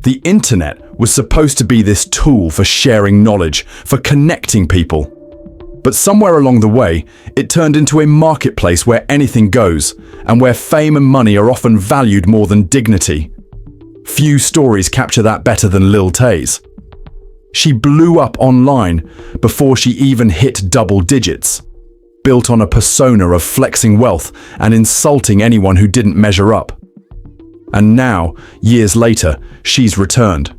The internet was supposed to be this tool for sharing knowledge, for connecting people. But somewhere along the way, it turned into a marketplace where anything goes, and where fame and money are often valued more than dignity. Few stories capture that better than Lil Tay's. She blew up online before she even hit double digits, built on a persona of flexing wealth and insulting anyone who didn't measure up. And now, years later, she's returned.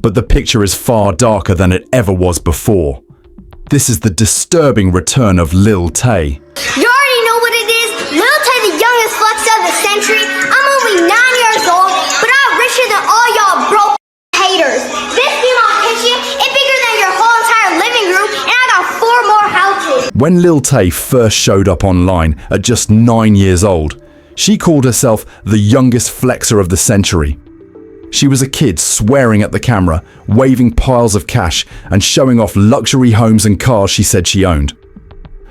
But the picture is far darker than it ever was before. This is the disturbing return of Lil Tay. You already know what it is. Lil Tay, the youngest flex of the century. I'm only 9 years old, but I'm richer than all y'all broke haters. This female kitchen is bigger than your whole entire living room, and I got 4 more houses. When Lil Tay first showed up online at just 9 years old, she called herself the youngest flexer of the century. She was a kid swearing at the camera, waving piles of cash, and showing off luxury homes and cars she said she owned.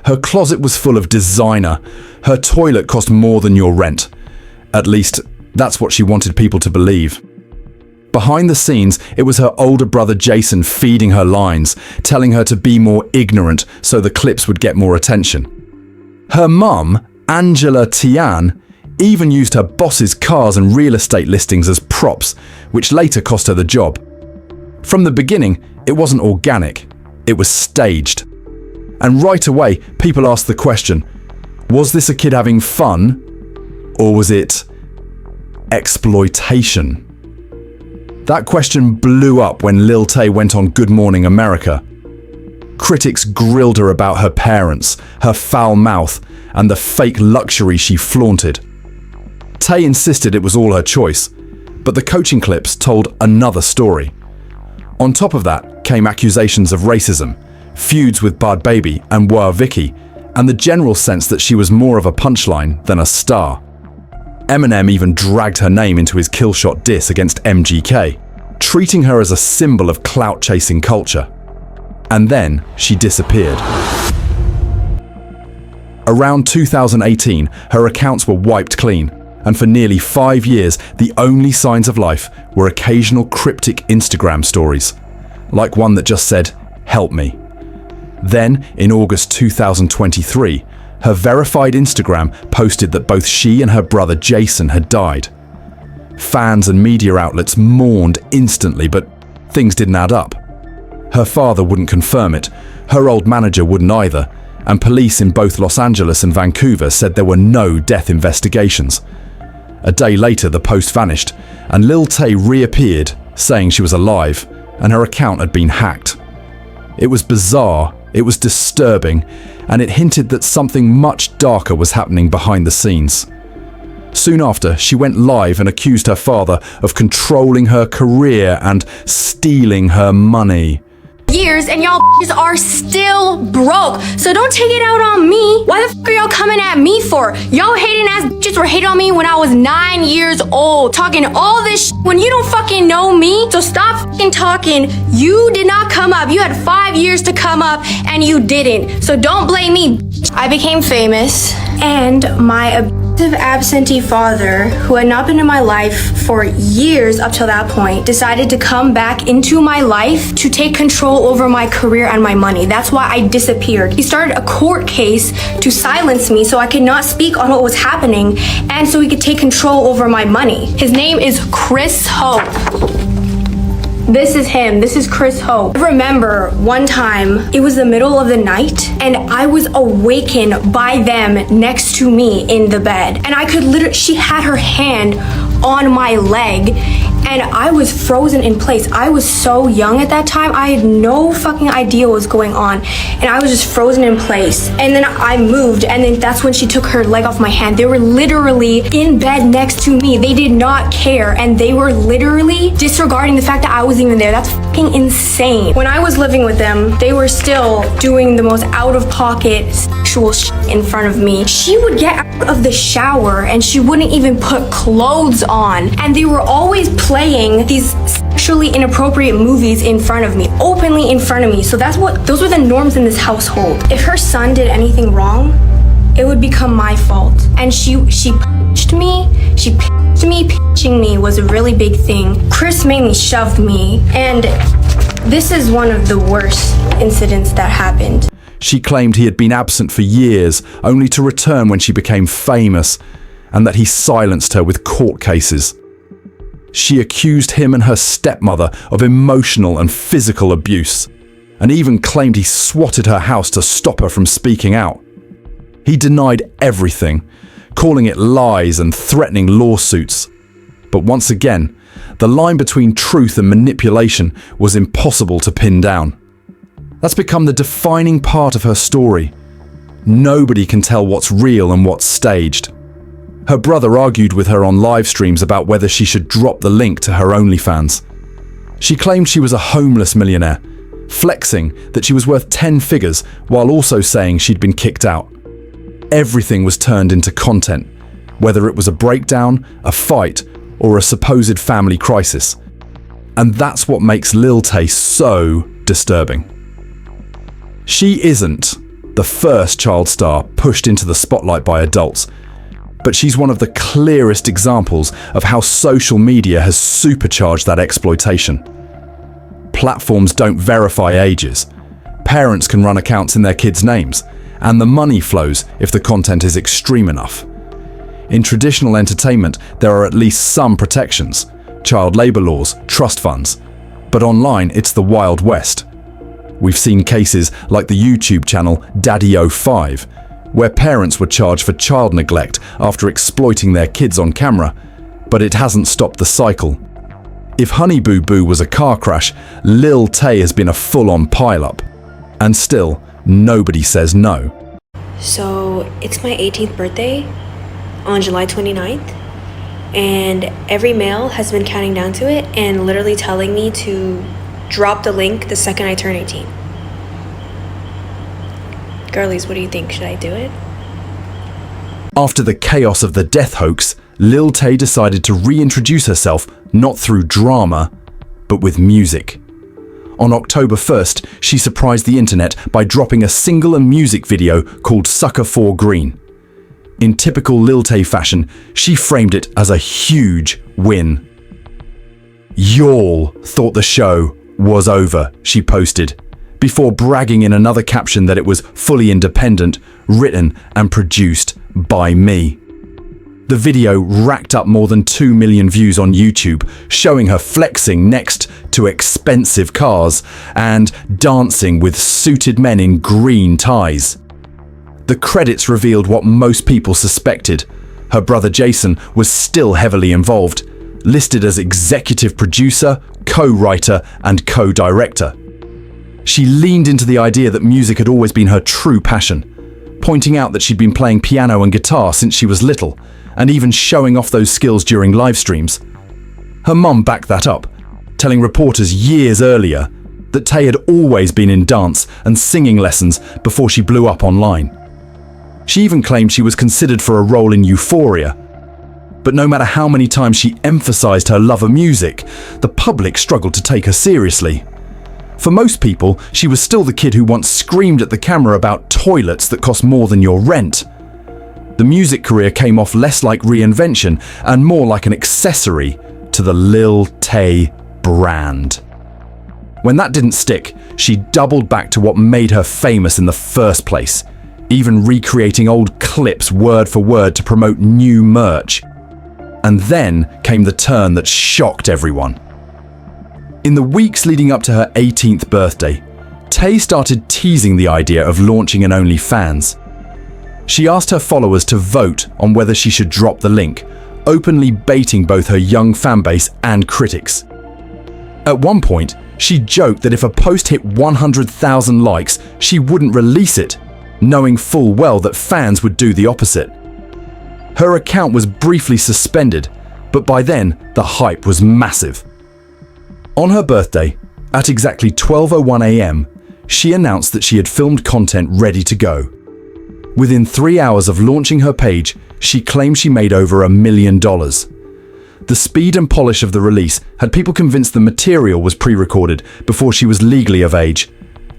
Her closet was full of designer. Her toilet cost more than your rent. At least, that's what she wanted people to believe. Behind the scenes, it was her older brother Jason feeding her lines, telling her to be more ignorant so the clips would get more attention. Her mum, Angela Tian, even used her boss's cars and real estate listings as props, which later cost her the job. From the beginning, it wasn't organic, it was staged. And right away, people asked the question, was this a kid having fun, or was it exploitation? That question blew up when Lil Tay went on Good Morning America. Critics grilled her about her parents, her foul mouth, and the fake luxury she flaunted. Tay insisted it was all her choice, but the coaching clips told another story. On top of that came accusations of racism, feuds with Bad Baby and Wah Vicky, and the general sense that she was more of a punchline than a star. Eminem even dragged her name into his killshot diss against MGK, treating her as a symbol of clout-chasing culture. And then she disappeared. Around 2018, her accounts were wiped clean, and for nearly 5 years, the only signs of life were occasional cryptic Instagram stories, like one that just said, "Help me." Then, in August 2023, her verified Instagram posted that both she and her brother Jason had died. Fans and media outlets mourned instantly, but things didn't add up. Her father wouldn't confirm it, her old manager wouldn't either, and police in both Los Angeles and Vancouver said there were no death investigations. A day later, the post vanished, and Lil Tay reappeared, saying she was alive, and her account had been hacked. It was bizarre, it was disturbing, and it hinted that something much darker was happening behind the scenes. Soon after, she went live and accused her father of controlling her career and stealing her money. Years and y'all are still broke, so don't take it out on me. Why the f are y'all coming at me for? Y'all hating ass bitches were hating on me when I was 9 years old, talking all this when you don't fucking know me. So stop fucking talking. You did not come up. You had 5 years to come up and you didn't. So don't blame me. I became famous, and my abusive absentee father, who had not been in my life for years up till that point, decided to come back into my life to take control over my career and my money. That's why I disappeared. He started a court case to silence me so I could not speak on what was happening, and so he could take control over my money. His name is Chris Hope. This is him. This is Chris Hope. I remember one time, it was the middle of the night, and I was awakened by them next to me in the bed. And I could literally, she had her hand on my leg, and I was frozen in place. I was so young at that time. I had no fucking idea what was going on, and I was just frozen in place. And then I moved, and then that's when she took her leg off my hand. They were literally in bed next to me. They did not care, and they were literally disregarding the fact that I was even there. That's fucking insane. When I was living with them, they were still doing the most out-of-pocket sexual shit in front of me. She would get out of the shower, and she wouldn't even put clothes on, and they were always playing these sexually inappropriate movies in front of me, openly in front of me. So those were the norms in this household. If her son did anything wrong, it would become my fault. And she punched me, she pinched To me, pitching me was a really big thing. Chris made me shove me, and this is one of the worst incidents that happened. She claimed he had been absent for years, only to return when she became famous, and that he silenced her with court cases. She accused him and her stepmother of emotional and physical abuse, and even claimed he swatted her house to stop her from speaking out. He denied everything, calling it lies and threatening lawsuits. But once again, the line between truth and manipulation was impossible to pin down. That's become the defining part of her story. Nobody can tell what's real and what's staged. Her brother argued with her on live streams about whether she should drop the link to her OnlyFans. She claimed she was a homeless millionaire, flexing that she was worth 10 figures while also saying she'd been kicked out. Everything was turned into content, whether it was a breakdown, a fight, or a supposed family crisis. And that's what makes Lil Tay so disturbing. She isn't the first child star pushed into the spotlight by adults, but she's one of the clearest examples of how social media has supercharged that exploitation. Platforms don't verify ages. Parents can run accounts in their kids' names, and the money flows if the content is extreme enough. In traditional entertainment, there are at least some protections: child labor laws, trust funds. But online, it's the Wild West. We've seen cases like the YouTube channel Daddy05, where parents were charged for child neglect after exploiting their kids on camera, but it hasn't stopped the cycle. If Honey Boo Boo was a car crash, Lil Tay has been a full-on pile-up. And still, nobody says no. So it's my 18th birthday on July 29th, and every mail has been counting down to it and literally telling me to drop the link the second I turn 18. Girlies, what do you think? Should I do it? After the chaos of the death hoax, Lil Tay decided to reintroduce herself not through drama, but with music. On October 1st, she surprised the internet by dropping a single and music video called Sucker for Green. In typical Lil Tay fashion, she framed it as a huge win. "Y'all thought the show was over," she posted, before bragging in another caption that it was fully independent, written and produced by me. The video racked up more than 2 million views on YouTube, showing her flexing next to expensive cars and dancing with suited men in green ties. The credits revealed what most people suspected. Her brother Jason was still heavily involved, listed as executive producer, co-writer and co-director. She leaned into the idea that music had always been her true passion, pointing out that she'd been playing piano and guitar since she was little, and even showing off those skills during live streams. Her mum backed that up, telling reporters years earlier that Tay had always been in dance and singing lessons before she blew up online. She even claimed she was considered for a role in Euphoria. But no matter how many times she emphasized her love of music, the public struggled to take her seriously. For most people, she was still the kid who once screamed at the camera about toilets that cost more than your rent. The music career came off less like reinvention and more like an accessory to the Lil Tay brand. When that didn't stick, she doubled back to what made her famous in the first place, even recreating old clips word for word to promote new merch. And then came the turn that shocked everyone. In the weeks leading up to her 18th birthday, Tay started teasing the idea of launching an OnlyFans. She asked her followers to vote on whether she should drop the link, openly baiting both her young fanbase and critics. At one point, she joked that if a post hit 100,000 likes, she wouldn't release it, knowing full well that fans would do the opposite. Her account was briefly suspended, but by then, the hype was massive. On her birthday, at exactly 12:01 a.m., she announced that she had filmed content ready to go. Within 3 hours of launching her page, she claimed she made over $1 million. The speed and polish of the release had people convinced the material was pre-recorded before she was legally of age,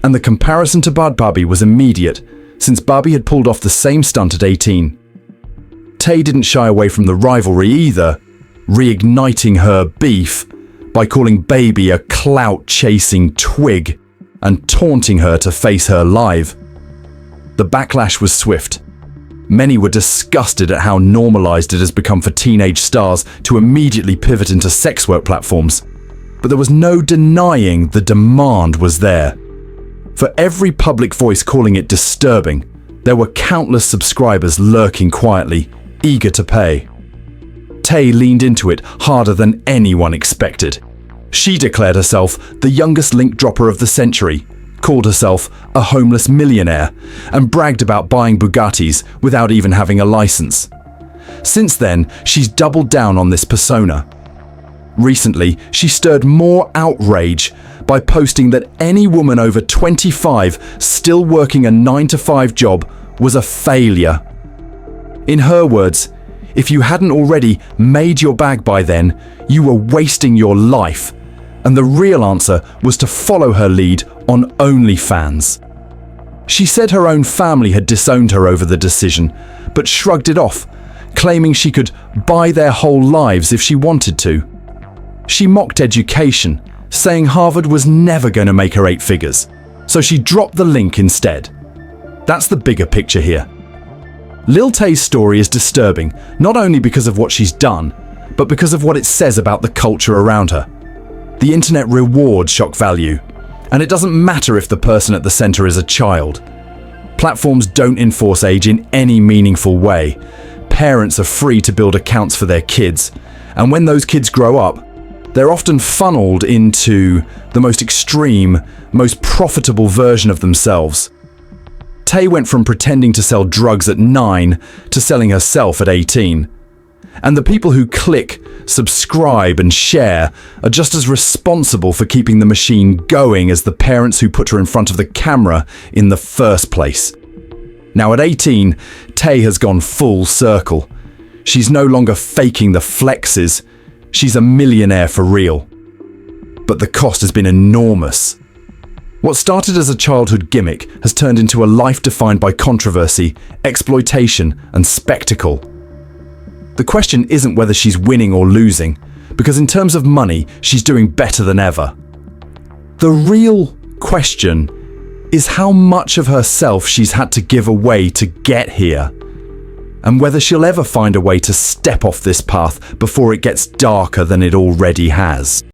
and the comparison to Bad Barbie was immediate, since Barbie had pulled off the same stunt at 18. Tay didn't shy away from the rivalry either, reigniting her beef by calling Baby a clout-chasing twig and taunting her to face her live. The backlash was swift. Many were disgusted at how normalized it has become for teenage stars to immediately pivot into sex work platforms. But there was no denying the demand was there. For every public voice calling it disturbing, there were countless subscribers lurking quietly, eager to pay. Tay leaned into it harder than anyone expected. She declared herself the youngest link dropper of the century, called herself a homeless millionaire, and bragged about buying Bugattis without even having a license. Since then, she's doubled down on this persona. Recently, she stirred more outrage by posting that any woman over 25 still working a 9-to-5 job was a failure. In her words, if you hadn't already made your bag by then, you were wasting your life. And the real answer was to follow her lead on OnlyFans. She said her own family had disowned her over the decision, but shrugged it off, claiming she could buy their whole lives if she wanted to. She mocked education, saying Harvard was never going to make her 8 figures, so she dropped the link instead. That's the bigger picture here. Lil Tay's story is disturbing, not only because of what she's done, but because of what it says about the culture around her. The internet rewards shock value, and it doesn't matter if the person at the center is a child. Platforms don't enforce age in any meaningful way. Parents are free to build accounts for their kids, and when those kids grow up, they're often funneled into the most extreme, most profitable version of themselves. Tay went from pretending to sell drugs at 9 to selling herself at 18. And the people who click, subscribe, and share are just as responsible for keeping the machine going as the parents who put her in front of the camera in the first place. Now at 18, Tay has gone full circle. She's no longer faking the flexes. She's a millionaire for real. But the cost has been enormous. What started as a childhood gimmick has turned into a life defined by controversy, exploitation, and spectacle. The question isn't whether she's winning or losing, because in terms of money, she's doing better than ever. The real question is how much of herself she's had to give away to get here, and whether she'll ever find a way to step off this path before it gets darker than it already has.